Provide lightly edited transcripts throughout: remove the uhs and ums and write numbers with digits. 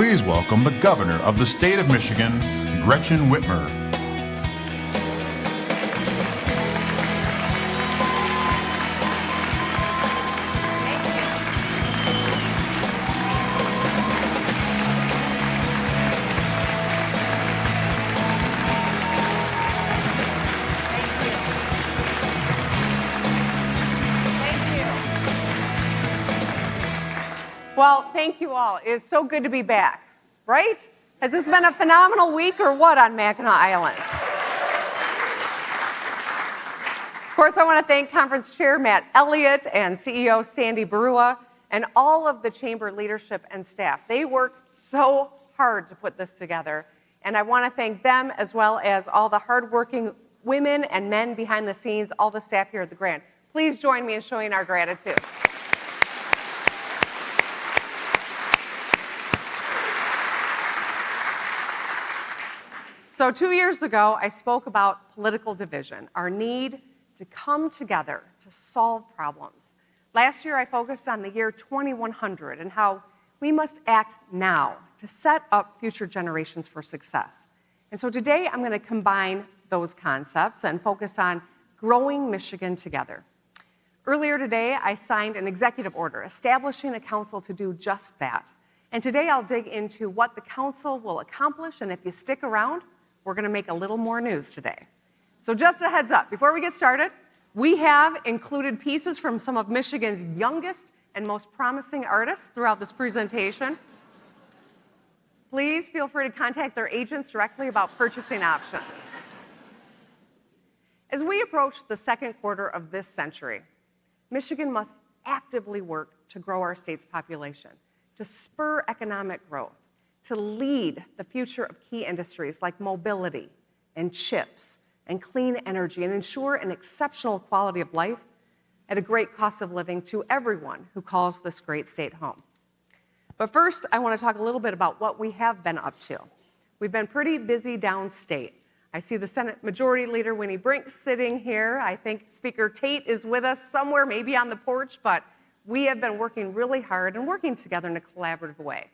please welcome the Governor of the State of Michigan, Gretchen Whitmer. Well, thank you all. It's so good to be back, right? Has this been a phenomenal week or what on Mackinac Island? Of course, I want to thank Conference Chair Matt Elliott and CEO Sandy Barua and all of the Chamber leadership and staff. They worked so hard to put this together, and I want to thank them as well as all the hardworking women and men behind the scenes, all the staff here at the Grand. Please join me in showing our gratitude. So 2 years ago, I spoke about political division, our need to come together to solve problems. Last year, I focused on the year 2100 and how we must act now to set up future generations for success. And so today, I'm going to combine those concepts and focus on growing Michigan together. Earlier today, I signed an executive order establishing a council to do just that. And today, I'll dig into what the council will accomplish, and if you stick around, we're going to make a little more news today. So just a heads up, before we get started, we have included pieces from some of Michigan's youngest and most promising artists throughout this presentation. Please feel free to contact their agents directly about purchasing options. As we approach the second quarter of this century, Michigan must actively work to grow our state's population, to spur economic growth, to lead the future of key industries like mobility and chips and clean energy, and ensure an exceptional quality of life at a great cost of living to everyone who calls this great state home. But first, I want to talk a little bit about what we have been up to. We've been pretty busy downstate. I see the Senate Majority Leader Winnie Brink sitting here. I think Speaker Tate is with us somewhere, maybe on the porch, but we have been working really hard and working together in a collaborative way.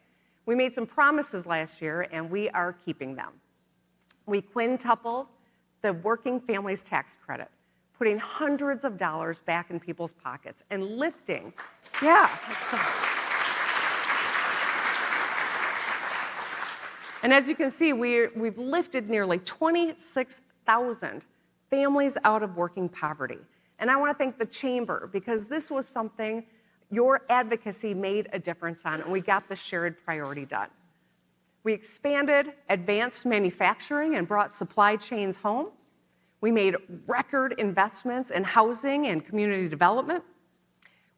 We made some promises last year, and we are keeping them. We quintupled the working families tax credit, putting hundreds of dollars back in people's pockets and lifting, that's good. And as you can see, we've lifted nearly 26,000 families out of working poverty. And I want to thank the Chamber, because this was something your advocacy made a difference on, and we got the shared priority done. We expanded advanced manufacturing and brought supply chains home. We made record investments in housing and community development.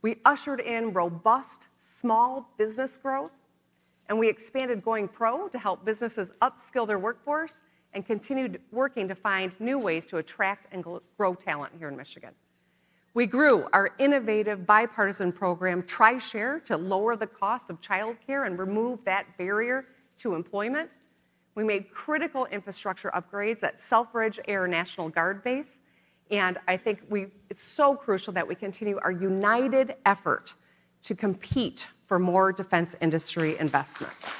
We ushered in robust small business growth, and we expanded Going Pro to help businesses upskill their workforce and continued working to find new ways to attract and grow talent here in Michigan. We grew our innovative bipartisan program, TriShare, to lower the cost of childcare and remove that barrier to employment. We made critical infrastructure upgrades at Selfridge Air National Guard Base, and I think it's so crucial that we continue our united effort to compete for more defense industry investments.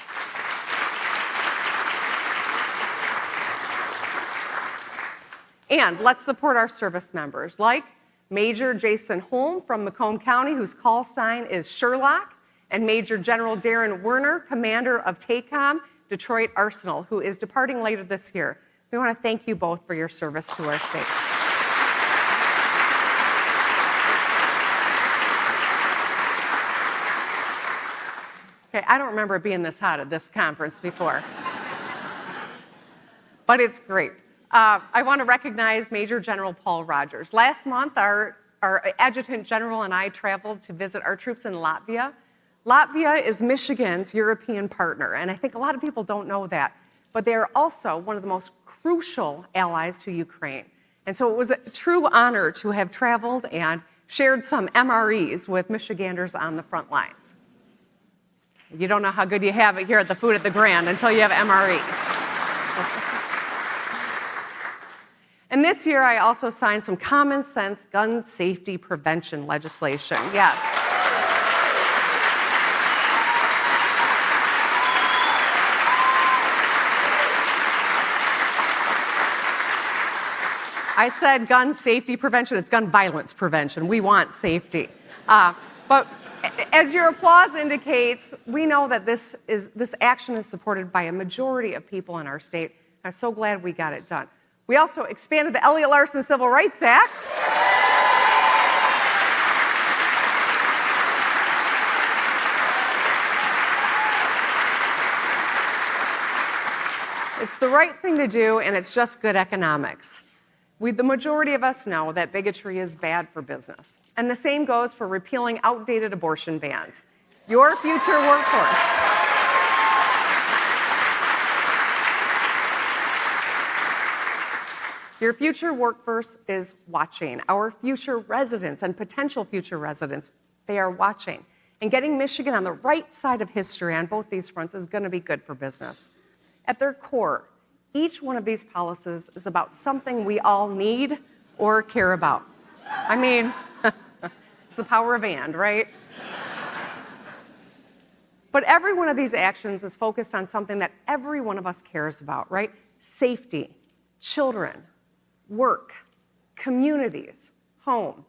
And let's support our service members, like Major Jason Holm from Macomb County, whose call sign is Sherlock, and Major General Darren Werner, commander of TACOM, Detroit Arsenal, who is departing later this year. We want to thank you both for your service to our state. Okay, I don't remember it being this hot at this conference before, but it's great. I want to recognize Major General Paul Rogers. Last month, our Adjutant General and I traveled to visit our troops in Latvia. Latvia is Michigan's European partner, and I think a lot of people don't know that, but they are also one of the most crucial allies to Ukraine. And so it was a true honor to have traveled and shared some MREs with Michiganders on the front lines. You don't know how good you have it here at the Food at the Grand until you have MRE. And this year, I also signed some common sense gun safety prevention legislation. Yes. I said gun safety prevention. It's gun violence prevention. We want safety. But as your applause indicates, we know that this action is supported by a majority of people in our state. I'm so glad we got it done. We also expanded the Elliott Larson Civil Rights Act. It's the right thing to do, and it's just good economics. The majority of us know that bigotry is bad for business. And the same goes for repealing outdated abortion bans. Your future workforce. Your future workforce is watching. Our future residents and potential future residents, they are watching. And getting Michigan on the right side of history on both these fronts is going to be good for business. At their core, each one of these policies is about something we all need or care about. I mean, it's the power of and, right? But every one of these actions is focused on something that every one of us cares about, right? Safety, children, work, communities, home.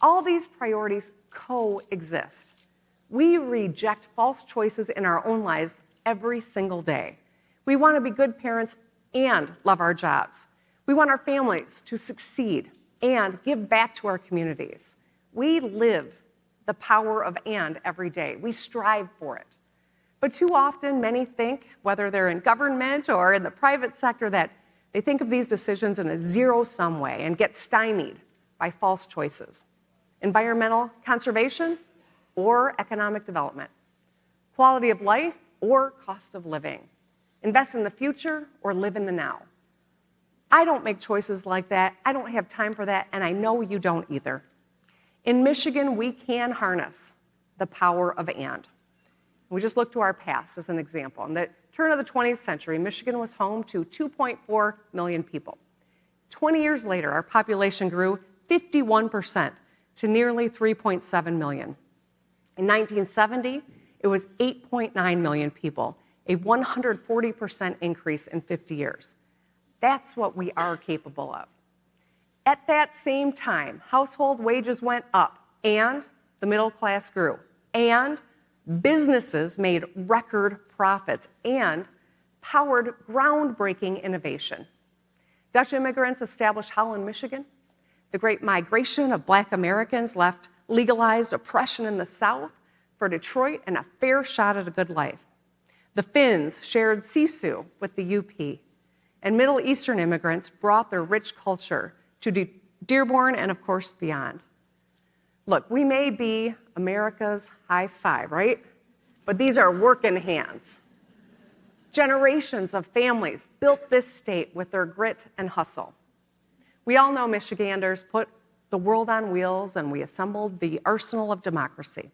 All these priorities coexist. We reject false choices in our own lives every single day. We want to be good parents and love our jobs. We want our families to succeed and give back to our communities. We live the power of and every day. We strive for it. But too often, many think, whether they're in government or in the private sector, that they think of these decisions in a zero-sum way and get stymied by false choices. Environmental conservation or economic development. Quality of life or cost of living. Invest in the future or live in the now. I don't make choices like that. I don't have time for that, and I know you don't either. In Michigan, we can harness the power of and. We just look to our past as an example. In the turn of the 20th century, Michigan was home to 2.4 million people. 20 years later, our population grew 51% to nearly 3.7 million. In 1970, it was 8.9 million people, a 140% increase in 50 years. That's what we are capable of. At that same time, household wages went up, and the middle class grew, and businesses made record profits, and powered groundbreaking innovation. Dutch immigrants established Holland, Michigan. The Great Migration of Black Americans left legalized oppression in the South for Detroit and a fair shot at a good life. The Finns shared Sisu with the UP, and Middle Eastern immigrants brought their rich culture to Dearborn and, of course, beyond. Look, we may be America's high five, right? But these are working hands. Generations of families built this state with their grit and hustle. We all know Michiganders put the world on wheels, and we assembled the arsenal of democracy.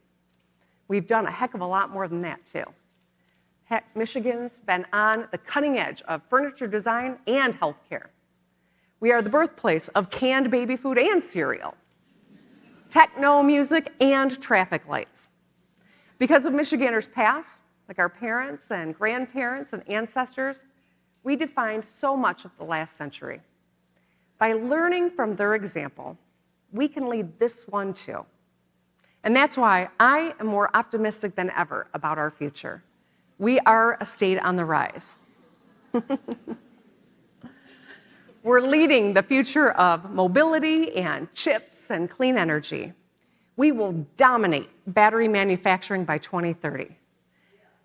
We've done a heck of a lot more than that, too. Heck, Michigan's been on the cutting edge of furniture design and healthcare. We are the birthplace of canned baby food and cereal, techno music and traffic lights. Because of Michiganders' past, like our parents and grandparents and ancestors, we defined so much of the last century. By learning from their example, we can lead this one too. And that's why I am more optimistic than ever about our future. We are a state on the rise. We're leading the future of mobility and chips and clean energy. We will dominate battery manufacturing by 2030.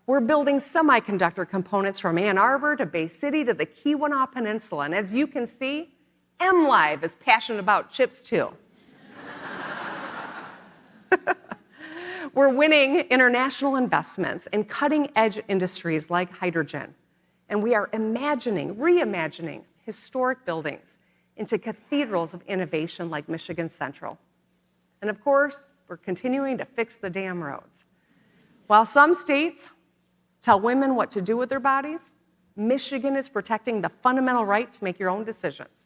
We're building semiconductor components from Ann Arbor to Bay City to the Keweenaw Peninsula. And as you can see, MLive is passionate about chips too. We're winning international investments in cutting-edge industries like hydrogen. And we are reimagining historic buildings into cathedrals of innovation like Michigan Central. And of course, we're continuing to fix the damn roads. While some states tell women what to do with their bodies, Michigan is protecting the fundamental right to make your own decisions.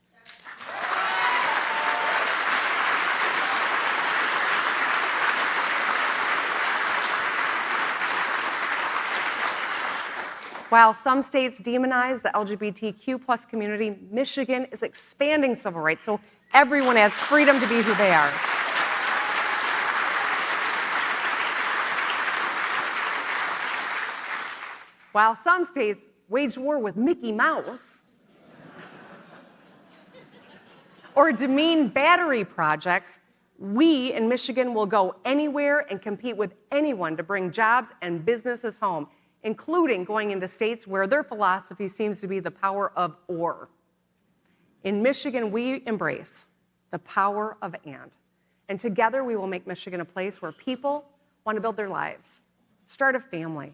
While some states demonize the LGBTQ plus community, Michigan is expanding civil rights so everyone has freedom to be who they are. While some states wage war with Mickey Mouse or demean battery projects, we in Michigan will go anywhere and compete with anyone to bring jobs and businesses home, including going into states where their philosophy seems to be the power of or. In Michigan, we embrace the power of and together we will make Michigan a place where people want to build their lives, start a family,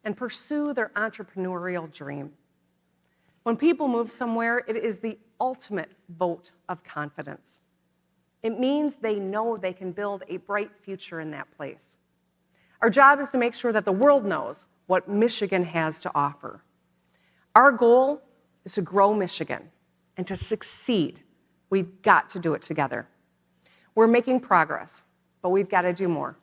and pursue their entrepreneurial dream. When people move somewhere, it is the ultimate vote of confidence. It means they know they can build a bright future in that place. Our job is to make sure that the world knows what Michigan has to offer. Our goal is to grow Michigan, and to succeed, we've got to do it together. We're making progress, but we've got to do more.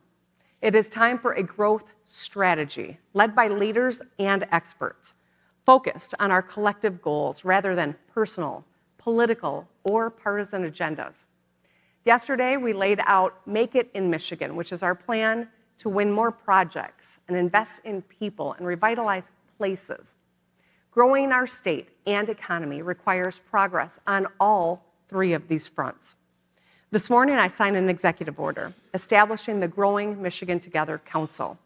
It is time for a growth strategy led by leaders and experts, focused on our collective goals rather than personal, political, or partisan agendas. Yesterday, we laid out Make It in Michigan, which is our plan to win more projects and invest in people and revitalize places. Growing our state and economy requires progress on all three of these fronts. This morning, I signed an executive order establishing the Growing Michigan Together Council.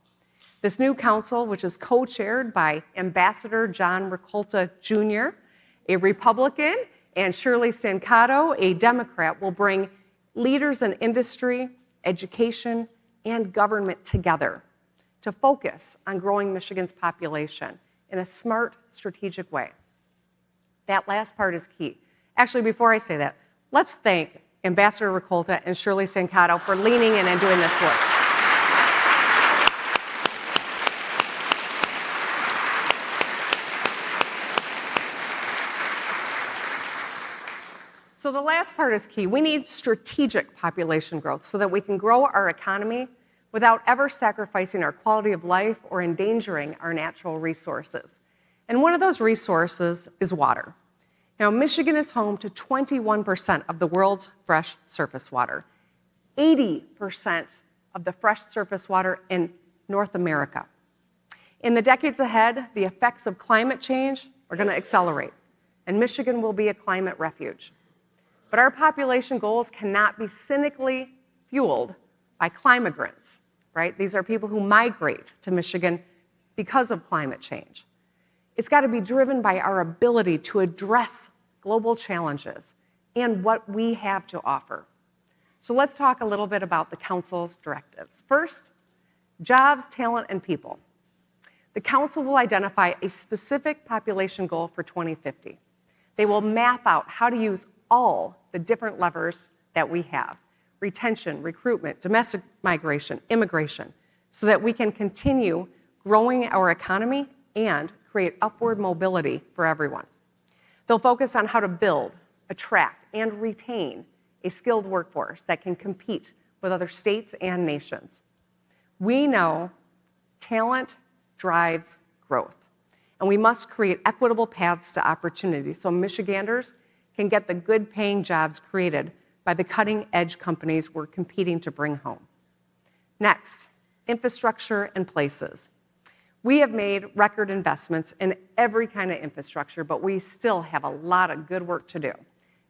This new council, which is co-chaired by Ambassador John Ricolta Jr., a Republican, and Shirley Stancato, a Democrat, will bring leaders in industry, education, and government together to focus on growing Michigan's population in a smart, strategic way. That last part is key. Actually, before I say that, let's thank Ambassador Ricolta and Shirley Stancato for leaning in and doing this work. So the last part is key. We need strategic population growth so that we can grow our economy without ever sacrificing our quality of life or endangering our natural resources. And one of those resources is water. Now, Michigan is home to 21% of the world's fresh surface water, 80% of the fresh surface water in North America. In the decades ahead, the effects of climate change are going to accelerate, and Michigan will be a climate refuge. But our population goals cannot be cynically fueled by climigrants, right? These are people who migrate to Michigan because of climate change. It's got to be driven by our ability to address global challenges and what we have to offer. So let's talk a little bit about the council's directives. First, jobs, talent, and people. The council will identify a specific population goal for 2050. They will map out how to use all the different levers that we have: retention, recruitment, domestic migration, immigration, so that we can continue growing our economy and create upward mobility for everyone. They'll focus on how to build, attract, and retain a skilled workforce that can compete with other states and nations. We know talent drives growth, and we must create equitable paths to opportunity so Michiganders can get the good-paying jobs created by the cutting-edge companies we're competing to bring home. Next, infrastructure and places. We have made record investments in every kind of infrastructure, but we still have a lot of good work to do,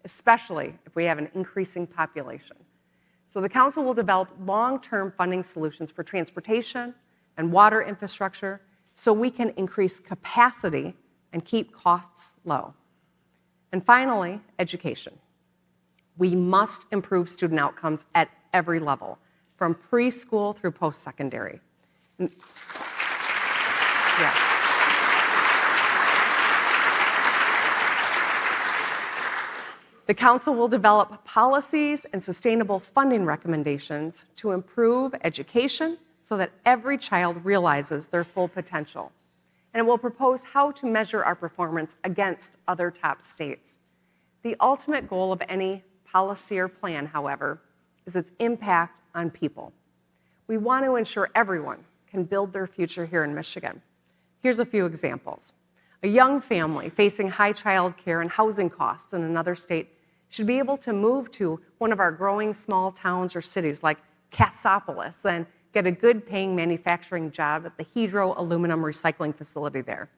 especially if we have an increasing population. So the council will develop long-term funding solutions for transportation and water infrastructure so we can increase capacity and keep costs low. And finally, education. We must improve student outcomes at every level, from preschool through post-secondary. Yeah. The council will develop policies and sustainable funding recommendations to improve education so that every child realizes their full potential. And it will propose how to measure our performance against other top states. The ultimate goal of any policy or plan, however, is its impact on people. We want to ensure everyone can build their future here in Michigan. Here's a few examples. A young family facing high child care and housing costs in another state should be able to move to one of our growing small towns or cities like Cassopolis and get a good-paying manufacturing job at the Hydro aluminum recycling facility there.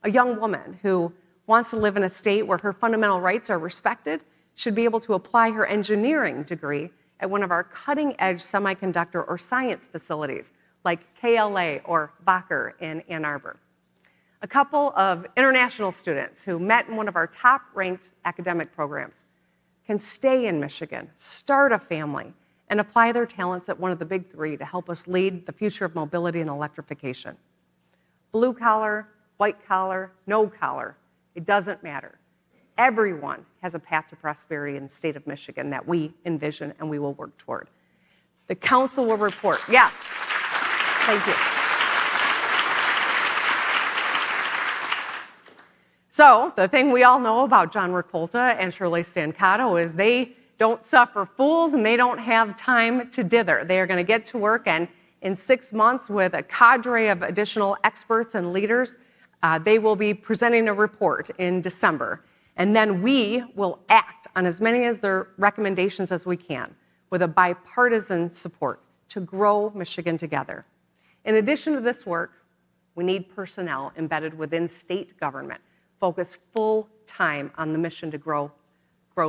A young woman who wants to live in a state where her fundamental rights are respected should be able to apply her engineering degree at one of our cutting-edge semiconductor or science facilities like KLA or Wacker in Ann Arbor. A couple of international students who met in one of our top-ranked academic programs can stay in Michigan, start a family, and apply their talents at one of the big three to help us lead the future of mobility and electrification. Blue collar, white collar, no collar, it doesn't matter. Everyone has a path to prosperity in the state of Michigan that we envision and we will work toward. The council will report. Yeah, thank you. So the thing we all know about John Ricolta and Shirley Stancato is they don't suffer fools and they don't have time to dither. They are going to get to work, and in 6 months with a cadre of additional experts and leaders, they will be presenting a report in December. And then we will act on as many of their recommendations as we can with a bipartisan support to grow Michigan together. In addition to this work, we need personnel embedded within state government, focused full time on the mission to grow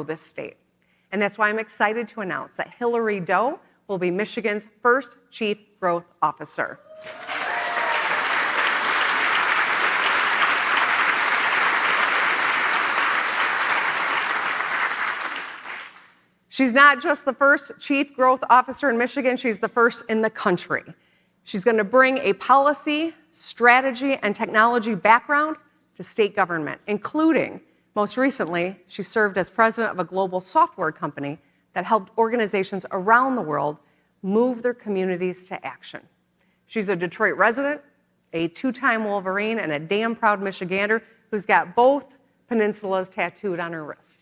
this state. And that's why I'm excited to announce that Hillary Doe will be Michigan's first Chief Growth Officer. She's not just the first Chief Growth Officer in Michigan, she's the first in the country. She's going to bring a policy, strategy, and technology background to state government, including, most recently, she served as president of a global software company that helped organizations around the world move their communities to action. She's a Detroit resident, a two-time Wolverine, and a damn proud Michigander who's got both peninsulas tattooed on her wrist.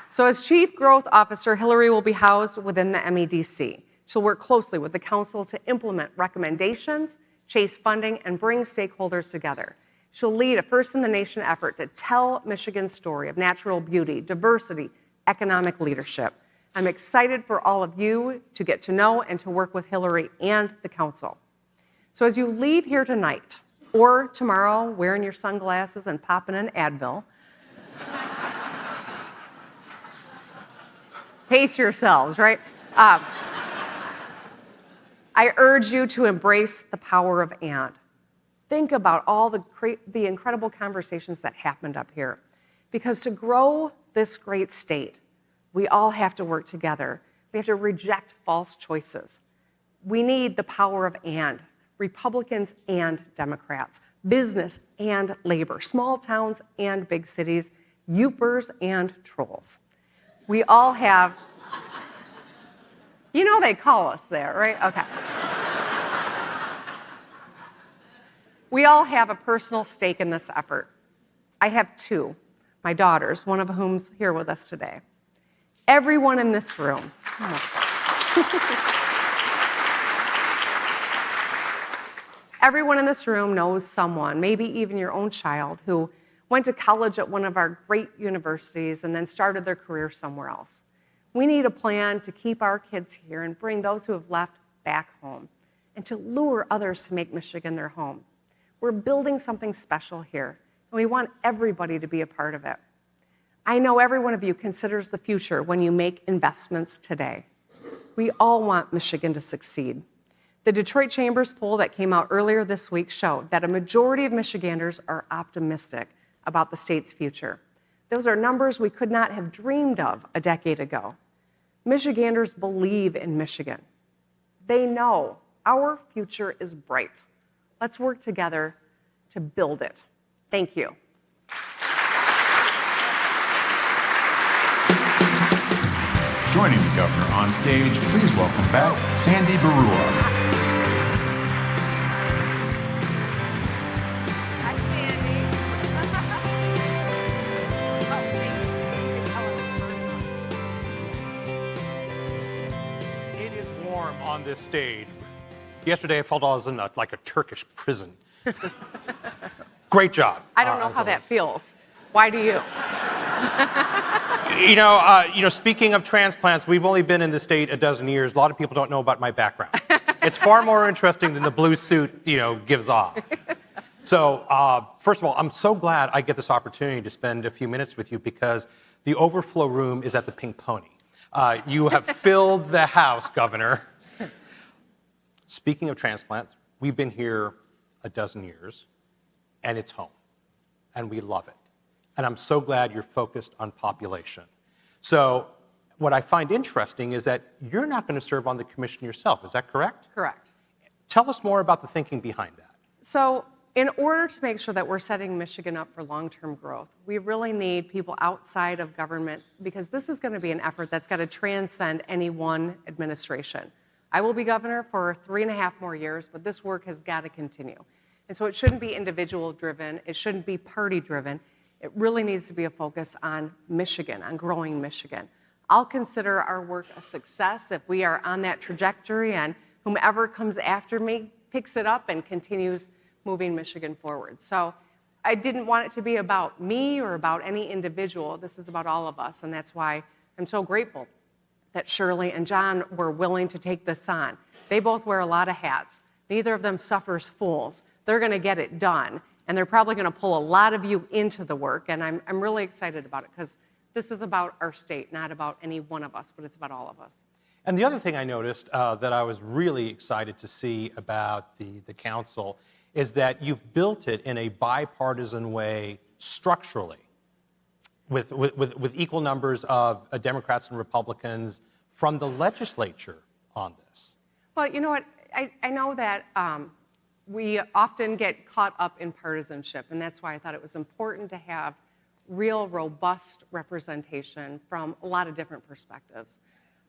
So as Chief Growth Officer, Hillary will be housed within the MEDC. She'll work closely with the council to implement recommendations, chase funding, and bring stakeholders together. She'll lead a first-in-the-nation effort to tell Michigan's story of natural beauty, diversity, economic leadership. I'm excited for all of you to get to know and to work with Hillary and the council. So as you leave here tonight, or tomorrow wearing your sunglasses and popping an Advil, pace yourselves, right? I urge you to embrace the power of and. Think about all the incredible conversations that happened up here. Because to grow this great state, we all have to work together. We have to reject false choices. We need the power of and. Republicans and Democrats, business and labor, small towns and big cities, youpers and trolls. We all have, you know they call us there, right? Okay. We all have a personal stake in this effort. I have two, my daughters, one of whom's here with us today. Everyone in this room. Everyone in this room knows someone, maybe even your own child, who went to college at one of our great universities and then started their career somewhere else. We need a plan to keep our kids here and bring those who have left back home and to lure others to make Michigan their home. We're building something special here, and we want everybody to be a part of it. I know every one of you considers the future when you make investments today. We all want Michigan to succeed. The Detroit Chamber's poll that came out earlier this week showed that a majority of Michiganders are optimistic about the state's future. Those are numbers we could not have dreamed of a decade ago. Michiganders believe in Michigan. They know our future is bright. Let's work together to build it. Thank you. Joining the governor on stage, please welcome back Sandy Barua. perform on this stage. Yesterday, I felt I was in like a Turkish prison. Great job. I don't know how that feels. Why do you? Speaking of transplants, we've only been in the state a dozen years. A lot of people don't know about my background. It's far more interesting than the blue suit, gives off. So, first of all, I'm so glad I get this opportunity to spend a few minutes with you because the overflow room is at the Pink Pony. You have filled the house, Governor. Speaking of transplants, we've been here a dozen years, and it's home, and we love it. And I'm so glad you're focused on population. So what I find interesting is that you're not going to serve on the commission yourself. Is that correct? Correct. Tell us more about the thinking behind that. So in order to make sure that we're setting Michigan up for long-term growth, we really need people outside of government because this is going to be an effort that's got to transcend any one administration. I will be governor for 3.5 more years, but this work has got to continue. And so it shouldn't be individual-driven. It shouldn't be party-driven. It really needs to be a focus on Michigan, on growing Michigan. I'll consider our work a success if we are on that trajectory and whomever comes after me picks it up and continues moving Michigan forward. So I didn't want it to be about me or about any individual. This is about all of us, and that's why I'm so grateful that Shirley and John were willing to take this on. They both wear a lot of hats. Neither of them suffers fools. They're going to get it done. And they're probably going to pull a lot of you into the work, and I'm really excited about it because this is about our state, not about any one of us, but it's about all of us. And the other thing I noticed that I was really excited to see about the council is that you've built it in a bipartisan way structurally with equal numbers of Democrats and Republicans from the legislature on this. Well, you know what? I know that we often get caught up in partisanship, and that's why I thought it was important to have real, robust representation from a lot of different perspectives.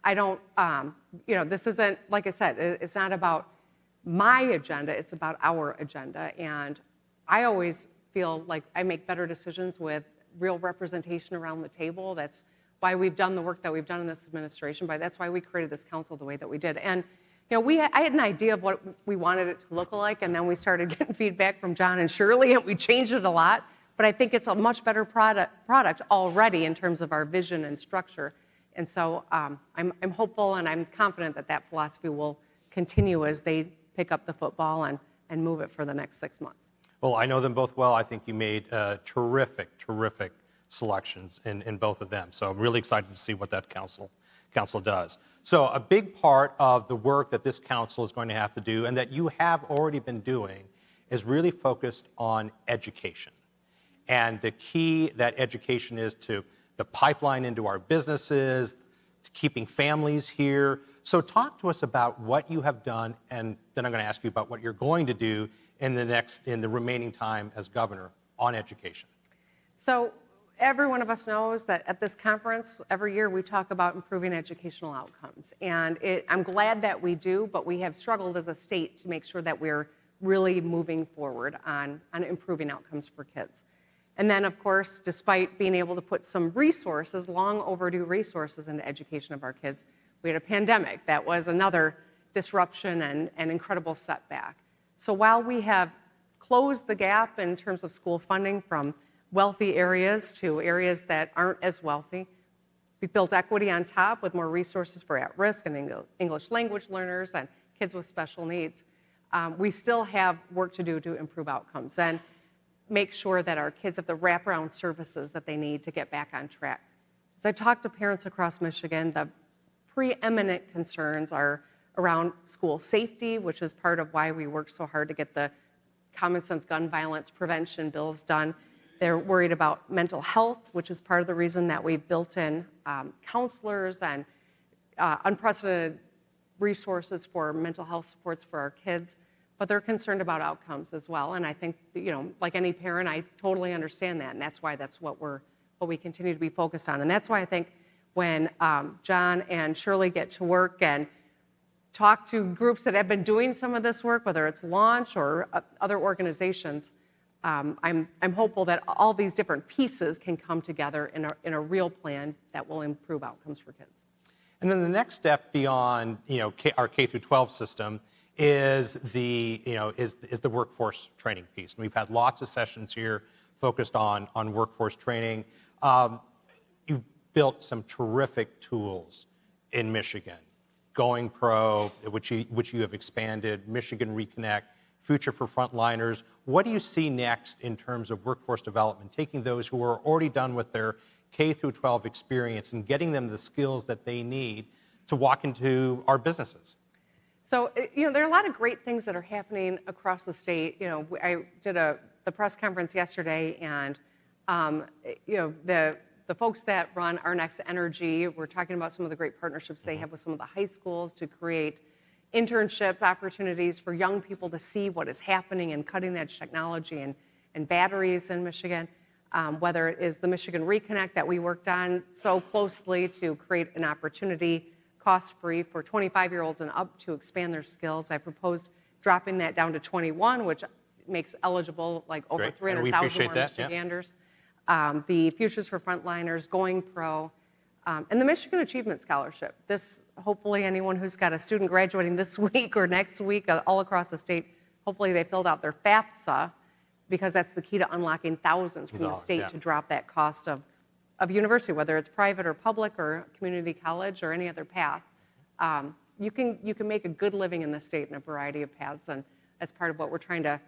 I don't, this isn't, like I said, it's not about my agenda, it's about our agenda, and I always feel like I make better decisions with real representation around the table. That's why we've done the work that we've done in this administration, but that's why we created this council the way that we did. And I had an idea of what we wanted it to look like, and then we started getting feedback from John and Shirley, and we changed it a lot. But I think it's a much better product already in terms of our vision and structure. And so I'm hopeful and I'm confident that philosophy will continue as they pick up the football and move it for the next 6 months. Well, I know them both well. I think you made terrific selections in both of them. So I'm really excited to see what that council does. So a big part of the work that this council is going to have to do and that you have already been doing is really focused on education. And the key that education is to the pipeline into our businesses, to keeping families here. So talk to us about what you have done, and then I'm going to ask you about what you're going to do in the remaining time as governor on education. So every one of us knows that at this conference, every year we talk about improving educational outcomes. And I'm glad that we do, but we have struggled as a state to make sure that we're really moving forward on improving outcomes for kids. And then, of course, despite being able to put some resources, long overdue resources into education of our kids, we had a pandemic. That was another disruption and incredible setback. So while we have closed the gap in terms of school funding from wealthy areas to areas that aren't as wealthy, we've built equity on top with more resources for at-risk and English language learners and kids with special needs. We still have work to do to improve outcomes and make sure that our kids have the wraparound services that they need to get back on track. As I talk to parents across Michigan, the preeminent concerns are around school safety, which is part of why we work so hard to get the common sense gun violence prevention bills done. They're worried about mental health, which is part of the reason that we've built in counselors and unprecedented resources for mental health supports for our kids. But they're concerned about outcomes as well. And I think, like any parent, I totally understand that. And that's why that's what we continue to be focused on. And that's why I think when John and Shirley get to work and talk to groups that have been doing some of this work, whether it's Launch or other organizations, I'm hopeful that all these different pieces can come together in a real plan that will improve outcomes for kids. And then the next step beyond, our K through 12 system is the workforce training piece. And we've had lots of sessions here focused on workforce training. You've built some terrific tools in Michigan. Going Pro, which you have expanded, Michigan Reconnect, Future for Frontliners. What do you see next in terms of workforce development, taking those who are already done with their K through 12 experience and getting them the skills that they need to walk into our businesses? So, there are a lot of great things that are happening across the state. I did the press conference yesterday, and, the folks that run Our Next Energy, we're talking about some of the great partnerships they have with some of the high schools to create internship opportunities for young people to see what is happening in cutting-edge technology and batteries in Michigan. Whether it is the Michigan Reconnect that we worked on so closely to create an opportunity cost-free for 25-year-olds and up to expand their skills. I proposed dropping that down to 21, which makes eligible like over Great. 300,000 more Michiganders. The Futures for Frontliners, Going Pro, and the Michigan Achievement Scholarship. This, hopefully anyone who's got a student graduating this week or next week all across the state, hopefully they filled out their FAFSA, because that's the key to unlocking thousands from the state to drop that cost of university, whether it's private or public or community college or any other path. You can make a good living in the state in a variety of paths, and that's part of what we're trying to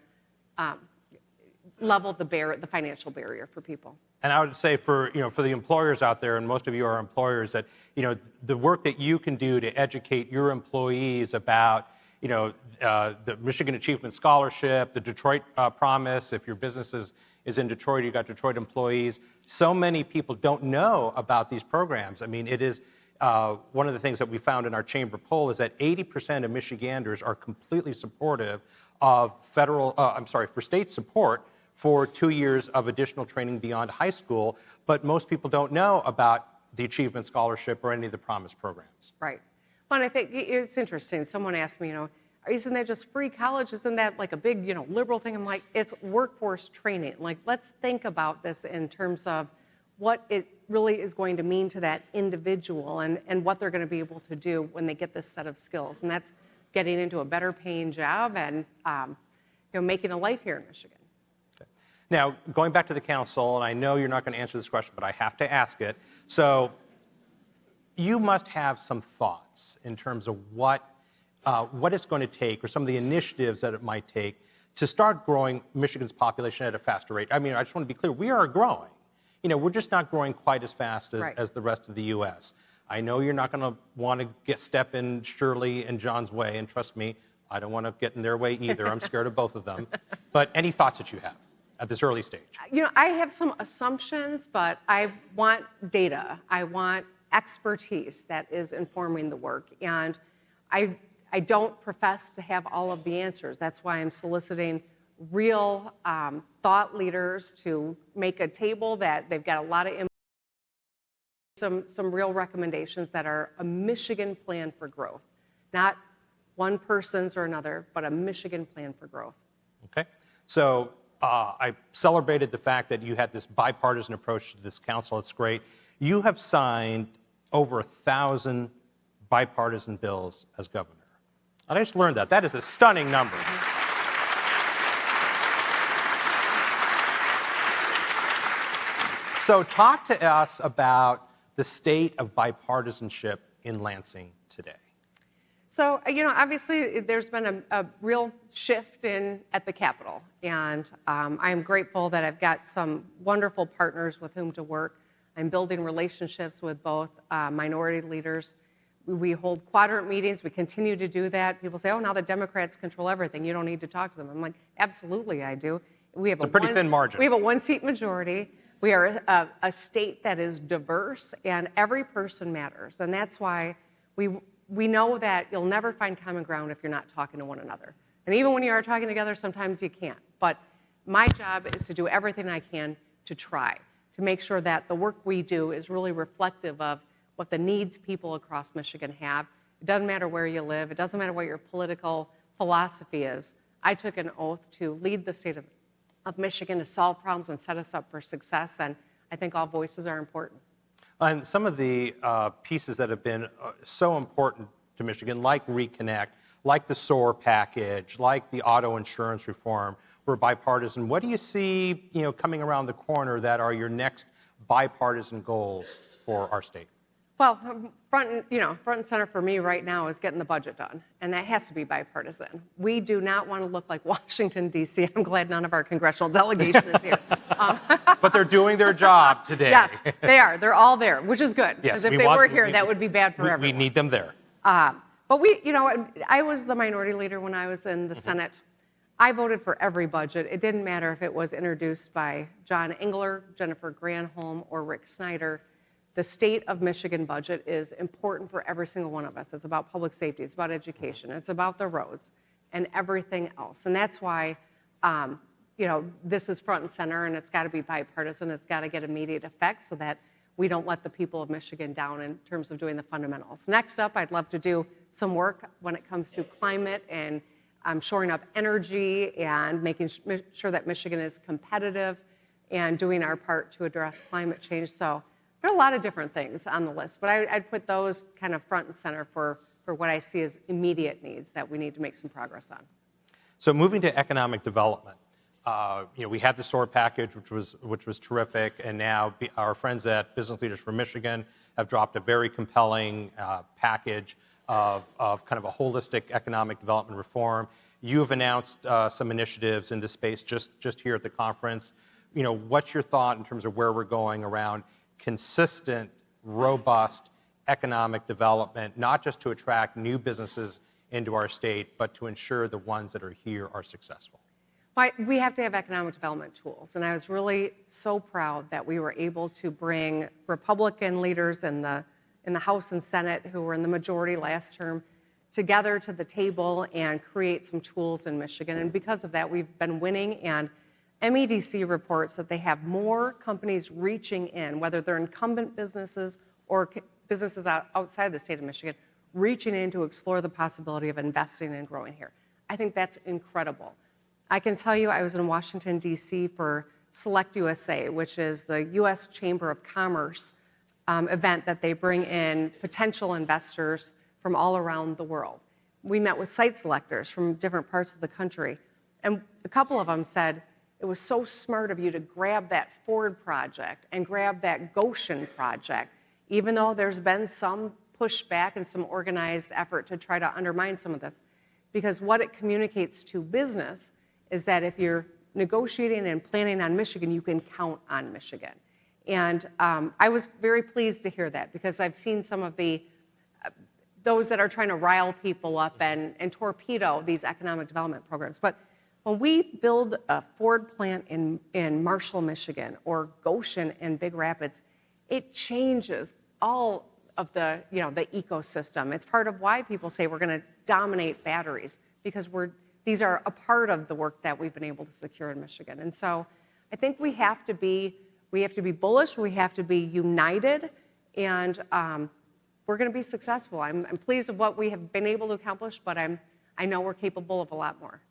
level the financial barrier for people. And I would say for the employers out there, and most of you are employers, that the work that you can do to educate your employees about the Michigan Achievement Scholarship, the Detroit Promise. If your business is in Detroit, you've got Detroit employees. So many people don't know about these programs. I mean, it is one of the things that we found in our chamber poll is that 80% of Michiganders are completely supportive of for state support for 2 years of additional training beyond high school, but most people don't know about the Achievement Scholarship or any of the Promise programs. Right. Well, and I think it's interesting. Someone asked me, isn't that just free college? Isn't that like a big, liberal thing? I'm like, it's workforce training. Like, let's think about this in terms of what it really is going to mean to that individual and what they're going to be able to do when they get this set of skills. And that's getting into a better paying job and, making a life here in Michigan. Now, going back to the council, and I know you're not going to answer this question, but I have to ask it. So you must have some thoughts in terms of what it's going to take or some of the initiatives that it might take to start growing Michigan's population at a faster rate. I mean, I just want to be clear, we are growing. We're just not growing quite as fast as the rest of the U.S. I know you're not going to want to step in Shirley and John's way, and trust me, I don't want to get in their way either. I'm scared of both of them. But any thoughts that you have at this early stage? I have some assumptions, but I want data. I want expertise that is informing the work. And I don't profess to have all of the answers. That's why I'm soliciting real thought leaders to make a table that they've got a lot of some real recommendations that are a Michigan plan for growth. Not one person's or another, but a Michigan plan for growth. Okay. So I celebrated the fact that you had this bipartisan approach to this council. It's great. You have signed over 1,000 bipartisan bills as governor. And I just learned that. That is a stunning number. So talk to us about the state of bipartisanship in Lansing today. So, obviously there's been a real shift at the Capitol, and I'm grateful that I've got some wonderful partners with whom to work. I'm building relationships with both minority leaders. We hold quadrant meetings. We continue to do that. People say, oh, now the Democrats control everything. You don't need to talk to them. I'm like, absolutely I do. It's a pretty thin margin. We have a one-seat majority. We are a state that is diverse, and every person matters. And that's why we know that you'll never find common ground if you're not talking to one another. And even when you are talking together, sometimes you can't. But my job is to do everything I can to try to make sure that the work we do is really reflective of what the needs people across Michigan have. It doesn't matter where you live. It doesn't matter what your political philosophy is. I took an oath to lead the state of Michigan to solve problems and set us up for success, and I think all voices are important. And some of the pieces that have been so important to Michigan, like Reconnect, like the SOAR package, like the auto insurance reform, were bipartisan. What do you see, coming around the corner that are your next bipartisan goals for our state? Well, front and center for me right now is getting the budget done, and that has to be bipartisan. We do not want to look like Washington, D.C. I'm glad none of our congressional delegation is here. But they're doing their job today. Yes, they are. They're all there, which is good. Yes, Because if they were here, that would be bad for everyone. We need them there. But I was the minority leader when I was in the Senate. I voted for every budget. It didn't matter if it was introduced by John Engler, Jennifer Granholm, or Rick Snyder. The state of Michigan budget is important for every single one of us. It's about public safety, it's about education, it's about the roads, and everything else. And that's why, this is front and center, and it's got to be bipartisan. It's got to get immediate effect so that we don't let the people of Michigan down in terms of doing the fundamentals. Next up, I'd love to do some work when it comes to climate and shoring up energy and making sure that Michigan is competitive and doing our part to address climate change. So there are a lot of different things on the list, but I'd put those kind of front and center for what I see as immediate needs that we need to make some progress on. So moving to economic development, we had the SOAR package, which was terrific, and now our friends at Business Leaders for Michigan have dropped a very compelling package of kind of a holistic economic development reform. You have announced some initiatives in this space just here at the conference. What's your thought in terms of where we're going around consistent, robust economic development, not just to attract new businesses into our state, but to ensure the ones that are here are successful? We have to have economic development tools, and I was really so proud that we were able to bring Republican leaders in the House and Senate, who were in the majority last term, together to the table and create some tools in Michigan. And because of that, we've been winning, and MEDC reports that they have more companies reaching in, whether they're incumbent businesses or businesses outside the state of Michigan, reaching in to explore the possibility of investing and growing here. I think that's incredible. I can tell you I was in Washington, D.C. for Select USA, which is the U.S. Chamber of Commerce event that they bring in potential investors from all around the world. We met with site selectors from different parts of the country, and a couple of them said, it was so smart of you to grab that Ford project and grab that Goshen project, even though there's been some pushback and some organized effort to try to undermine some of this. Because what it communicates to business is that if you're negotiating and planning on Michigan, you can count on Michigan. And I was very pleased to hear that, because I've seen some of those that are trying to rile people up and torpedo these economic development programs. But when we build a Ford plant in Marshall, Michigan, or Goshen in Big Rapids, it changes all of the ecosystem. It's part of why people say we're going to dominate batteries, because these are a part of the work that we've been able to secure in Michigan. And so I think we have to be bullish, we have to be united, and we're going to be successful. I'm pleased with what we have been able to accomplish, but I know we're capable of a lot more.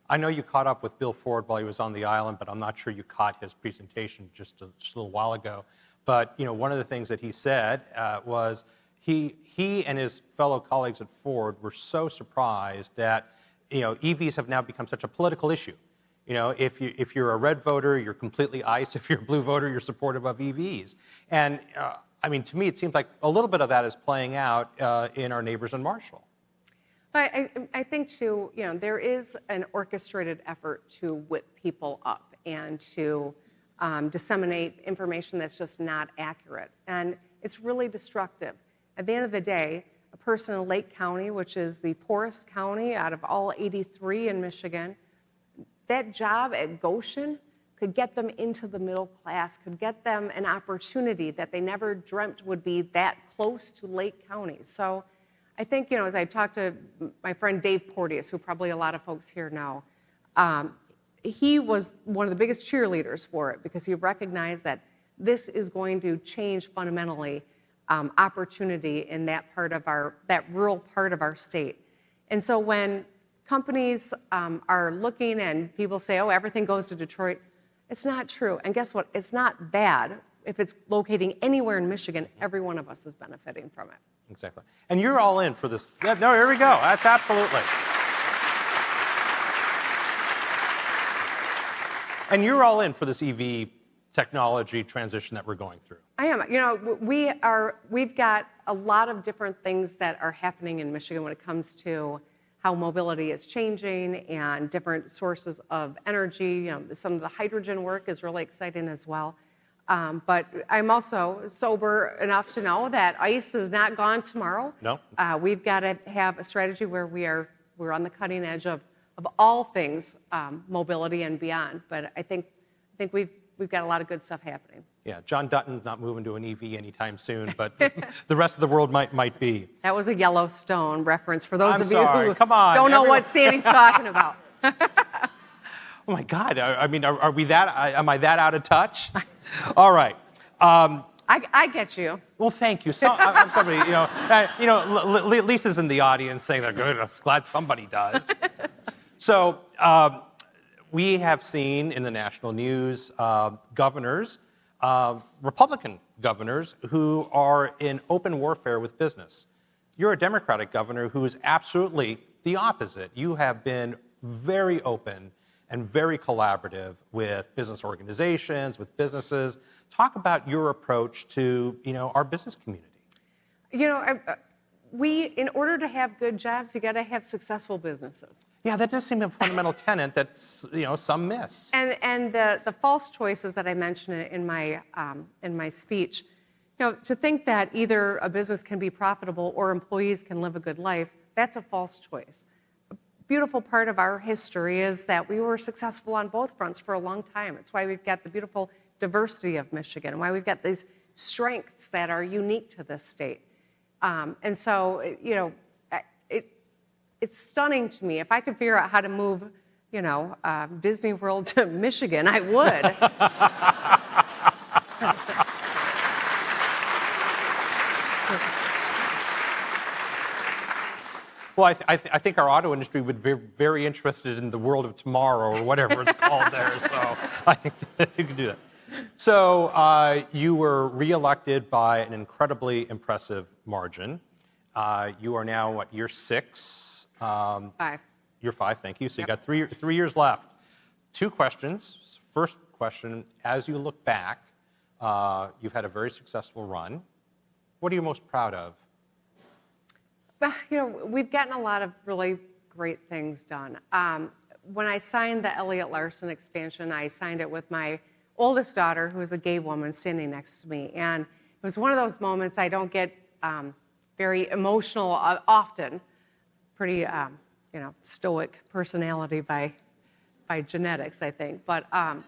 I know you caught up with Bill Ford while he was on the island, but I'm not sure you caught his presentation just a little while ago. But one of the things that he said was he and his fellow colleagues at Ford were so surprised that EVs have now become such a political issue. If you're a red voter, you're completely iced. If you're a blue voter, you're supportive of EVs. And to me, it seems like a little bit of that is playing out in our neighbors in Marshall. I think, too, there is an orchestrated effort to whip people up and to disseminate information that's just not accurate. And it's really destructive. At the end of the day, a person in Lake County, which is the poorest county out of all 83 in Michigan, that job at Goshen could get them into the middle class, could get them an opportunity that they never dreamt would be that close to Lake County. So I think, as I talked to my friend Dave Porteous, who probably a lot of folks here know, he was one of the biggest cheerleaders for it, because he recognized that this is going to change fundamentally opportunity in that rural part of our state. And so when companies are looking and people say, oh, everything goes to Detroit, it's not true. And guess what? It's not bad if it's locating anywhere in Michigan, every one of us is benefiting from it. Exactly. And you're all in for this. Yeah, no, here we go. That's absolutely. And you're all in for this EV technology transition that we're going through. I am. We've got a lot of different things that are happening in Michigan when it comes to how mobility is changing and different sources of energy. Some of the hydrogen work is really exciting as well. But I'm also sober enough to know that ICE is not gone tomorrow. No. We've got to have a strategy where we're on the cutting edge of all things mobility and beyond. But I think we've got a lot of good stuff happening. Yeah, John Dutton's not moving to an EV anytime soon, but the rest of the world might be. That was a Yellowstone reference for those I'm of you sorry. who Come on, don't know what Sandy's talking about. Oh my God! I mean, are we that? Am I that out of touch? All right. I get you. Well, thank you. I'm somebody. Lisa's in the audience saying they're good. I'm glad somebody does. So we have seen in the national news governors, Republican governors, who are in open warfare with business. You're a Democratic governor who is absolutely the opposite. You have been very open and very collaborative with business organizations, with businesses. Talk about your approach to, our business community. In order to have good jobs, you got to have successful businesses. Yeah, that does seem a fundamental tenet that some miss. And the false choices that I mentioned in my speech, to think that either a business can be profitable or employees can live a good life, that's a false choice. A beautiful part of our history is that we were successful on both fronts for a long time. It's why we've got the beautiful diversity of Michigan, why we've got these strengths that are unique to this state. And so, it's stunning to me. If I could figure out how to move, Disney World to Michigan, I would. Well, I think our auto industry would be very interested in the world of tomorrow or whatever it's called there. So I think that you can do that. So you were reelected by an incredibly impressive margin. You are now, year 6? 5. Year 5, thank you. So you got 3 years left. 2 questions. First question, as you look back, you've had a very successful run. What are you most proud of? We've gotten a lot of really great things done. When I signed the Elliott Larson expansion, I signed it with my oldest daughter, who is a gay woman, standing next to me. And it was one of those moments I don't get very emotional often. Pretty, stoic personality by genetics, I think. But that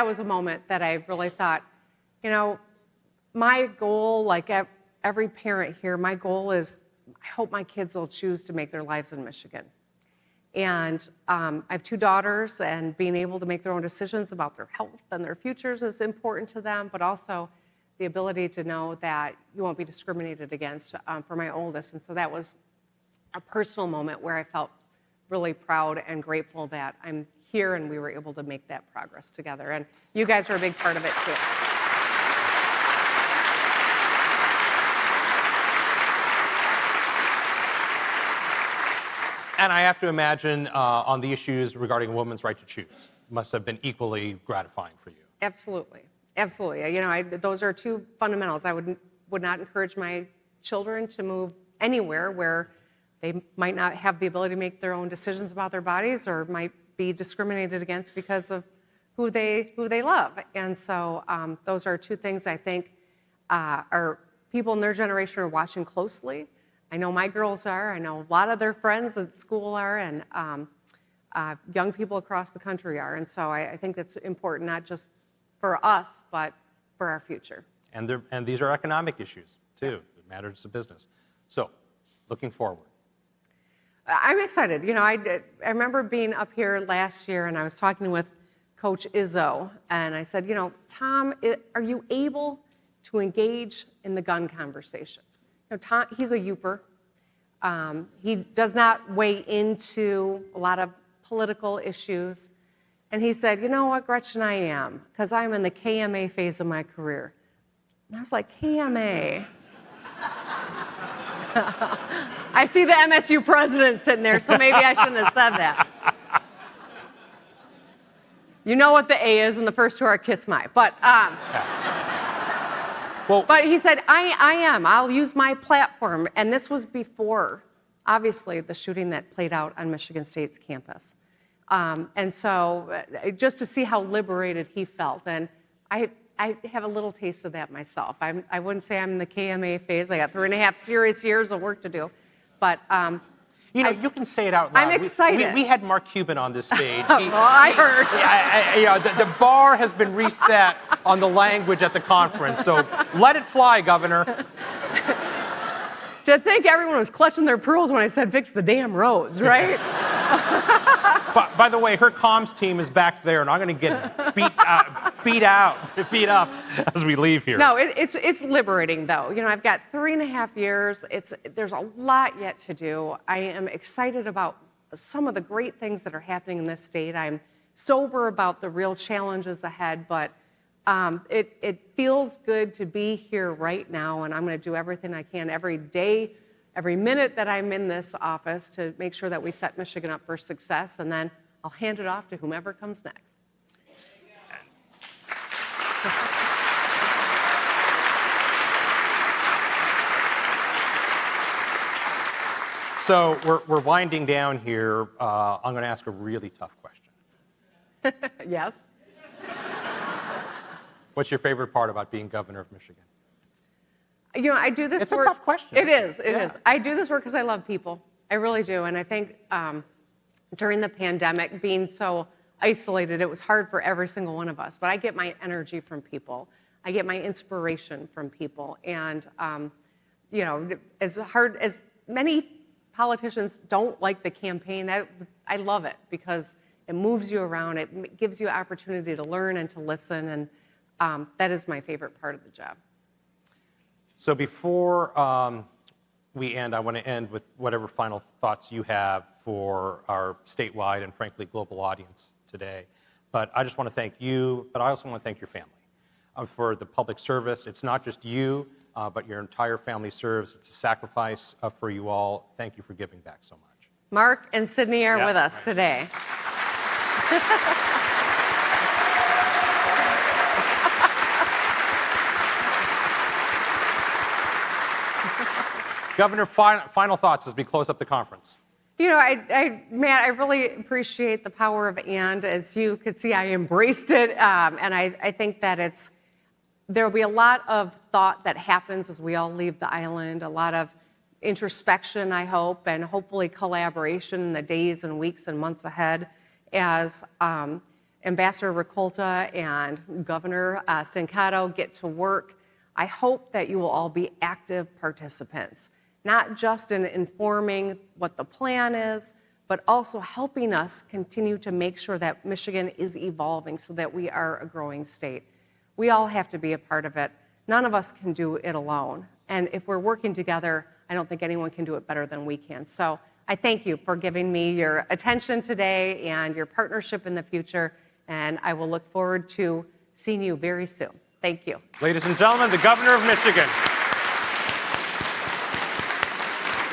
was a moment that I really thought, my goal, like every parent here, my goal is I hope my kids will choose to make their lives in Michigan. And I have 2 daughters, and being able to make their own decisions about their health and their futures is important to them, but also the ability to know that you won't be discriminated against for my oldest. And so that was a personal moment where I felt really proud and grateful that I'm here and we were able to make that progress together. And you guys were a big part of it, too. And I have to imagine on the issues regarding a woman's right to choose must have been equally gratifying for you. Absolutely. Absolutely. Those are 2 fundamentals. I would not encourage my children to move anywhere where they might not have the ability to make their own decisions about their bodies or might be discriminated against because of who they love. And so those are 2 things I think our people in their generation are watching closely. I know my girls are. I know a lot of their friends at school are, and young people across the country are. And so I think that's important, not just for us, but for our future. And these are economic issues, too. It matters to business. So, looking forward. I'm excited. I remember being up here last year, and I was talking with Coach Izzo, and I said, Tom, are you able to engage in the gun conversation? Tom, he's a youper. He does not weigh into a lot of political issues. And he said, you know what, Gretchen, I am, because I'm in the KMA phase of my career. And I was like, KMA? I see the MSU president sitting there, so maybe I shouldn't have said that. You know what the A is, and the first two are kiss my. But he said, I am. I'll use my platform. And this was before, obviously, the shooting that played out on Michigan State's campus. And so just to see how liberated he felt. And I have a little taste of that myself. I wouldn't say I'm in the KMA phase. I got 3.5 serious years of work to do. But you can say it out loud. I'm excited. We had Mark Cuban on this stage. I heard. The bar has been reset on the language at the conference. So let it fly, Governor. To think everyone was clutching their pearls when I said fix the damn roads, right? By the way, her comms team is back there, and I'm going to get beat up as we leave here. No, it's liberating, though. You know, I've got 3.5 years. There's a lot yet to do. I am excited about some of the great things that are happening in this state. I'm sober about the real challenges ahead, but it feels good to be here right now, and I'm going to do everything I can every day, every minute that I'm in this office to make sure that we set Michigan up for success, and then I'll hand it off to whomever comes next. So we're winding down here. I'm going to ask a really tough question. Yes? What's your favorite part about being governor of Michigan? You know, I do this work. It's a tough question. It is. I do this work because I love people. I really do. And I think during the pandemic, being so isolated, it was hard for every single one of us. But I get my energy from people. I get my inspiration from people. And, you know, as hard as many politicians don't like the campaign, I love it because it moves you around. It gives you opportunity to learn and to listen. And that is my favorite part of the job. So before we end, I want to end with whatever final thoughts you have for our statewide and frankly global audience today. But I just want to thank you, but I also want to thank your family for the public service. It's not just you, but your entire family serves. It's a sacrifice for you all. Thank you for giving back so much. Mark and Sydney are with us today. Governor, final thoughts as we close up the conference. You know, Matt, I really appreciate the power of and. As you could see, I embraced it, and I think that there will be a lot of thought that happens as we all leave the island, a lot of introspection, I hope, and hopefully collaboration in the days and weeks and months ahead as Ambassador Ricolta and Governor Stancato get to work. I hope that you will all be active participants, not just in informing what the plan is, but also helping us continue to make sure that Michigan is evolving so that we are a growing state. We all have to be a part of it. None of us can do it alone. And if we're working together, I don't think anyone can do it better than we can. So I thank you for giving me your attention today and your partnership in the future. And I will look forward to seeing you very soon. Thank you. Ladies and gentlemen, the Governor of Michigan.